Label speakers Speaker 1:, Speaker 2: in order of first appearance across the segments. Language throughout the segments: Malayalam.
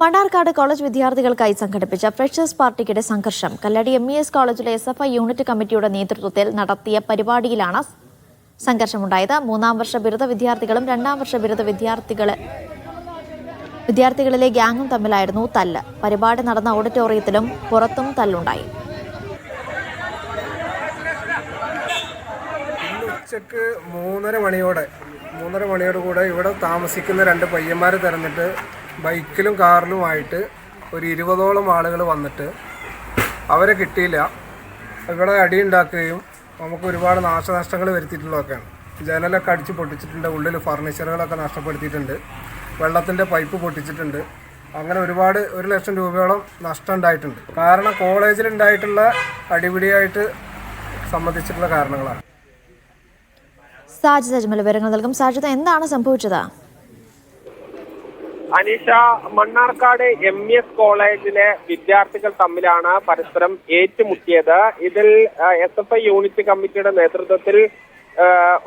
Speaker 1: മണ്ണാർക്കാട് കോളേജ് വിദ്യാർത്ഥികൾക്കായി സംഘടിപ്പിച്ച ഫ്രഷേഴ്സ് പാർട്ടിക്കിടെ സംഘർഷം. കല്ലടി MES കോളേജിലെ SFI യൂണിറ്റ് കമ്മിറ്റിയുടെ നേതൃത്വത്തിൽ നടത്തിയ പരിപാടിയിലാണ് സംഘർഷമുണ്ടായത്. 3ാം വർഷ ബിരുദ വിദ്യാർത്ഥികളും 2ാം വർഷ ബിരുദ വിദ്യാർത്ഥികളിലെ ഗ്യാങ്ങും തമ്മിലായിരുന്നു തല്ല്. പരിപാടി നടന്ന ഓഡിറ്റോറിയത്തിലും പുറത്തും തല്ലുണ്ടായി.
Speaker 2: ഉച്ചക്ക് 3:30 മണിയോടുകൂടെ ഇവിടെ താമസിക്കുന്ന 2 പയ്യന്മാരെ തെരഞ്ഞിട്ട് ബൈക്കിലും കാറിലുമായിട്ട് ഒരു 20ഓളം ആളുകൾ വന്നിട്ട് അവരെ കിട്ടിയില്ല. ഇവിടെ അടിയുണ്ടാക്കുകയും നമുക്ക് ഒരുപാട് നാശനഷ്ടങ്ങൾ വരുത്തിയിട്ടുള്ളതൊക്കെയാണ്. ജനലൊക്കെ അടിച്ച് പൊട്ടിച്ചിട്ടുണ്ട്, ഉള്ളിൽ ഫർണിച്ചറുകളൊക്കെ നഷ്ടപ്പെടുത്തിയിട്ടുണ്ട്, വെള്ളത്തിൻ്റെ പൈപ്പ് പൊട്ടിച്ചിട്ടുണ്ട്. അങ്ങനെ ഒരുപാട് 1 ലക്ഷം രൂപയോളം നഷ്ടം ഉണ്ടായിട്ടുണ്ട്. കാരണം കോളേജിലുണ്ടായിട്ടുള്ള അടിപിടിയായിട്ട് സംബന്ധിച്ചിട്ടുള്ള കാരണങ്ങളാണ്.
Speaker 1: സാജിദ് അജ്മൽ വിവരങ്ങൾ നൽകും. സാജിദ്, എന്താണ് സംഭവിച്ചത്?
Speaker 3: അനീഷ, മണ്ണാർക്കാട് MES കോളേജിലെ വിദ്യാർത്ഥികൾ തമ്മിലാണ് പരസ്പരം ഏറ്റുമുട്ടിയത്. ഇതിൽ SFI യൂണിറ്റ് കമ്മിറ്റിയുടെ നേതൃത്വത്തിൽ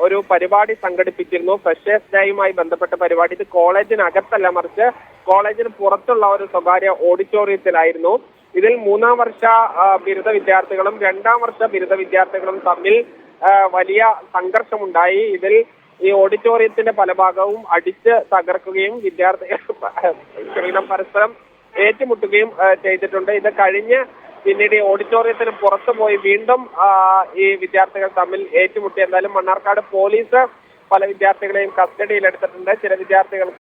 Speaker 3: ഒരു പരിപാടി സംഘടിപ്പിച്ചിരുന്നു. ഫ്രഷേഴ്സ് ഡേയുമായി ബന്ധപ്പെട്ട പരിപാടി. ഇത് കോളേജിനകത്തല്ല, മറിച്ച് കോളേജിന് പുറത്തുള്ള ഒരു സ്വകാര്യ ഓഡിറ്റോറിയത്തിലായിരുന്നു. ഇതിൽ 3ാം വർഷ ബിരുദ വിദ്യാർത്ഥികളും 2ാം വർഷ ബിരുദ വിദ്യാർത്ഥികളും തമ്മിൽ വലിയ സംഘർഷമുണ്ടായി. ഇതിൽ ഈ ഓഡിറ്റോറിയത്തിന്റെ പല ഭാഗവും അടിച്ച് തകർക്കുകയും വിദ്യാർത്ഥികൾ പരസ്പരം ഏറ്റുമുട്ടുകയും ചെയ്തിട്ടുണ്ട്. ഇത് കഴിഞ്ഞ് പിന്നീട് ഈ ഓഡിറ്റോറിയത്തിന് പുറത്തു പോയി വീണ്ടും ഈ വിദ്യാർത്ഥികൾ തമ്മിൽ ഏറ്റുമുട്ടി. എന്തായാലും മണ്ണാർക്കാട് പോലീസ് പല വിദ്യാർത്ഥികളെയും കസ്റ്റഡിയിലെടുത്തിട്ടുണ്ട്. ചില വിദ്യാർത്ഥികൾക്ക്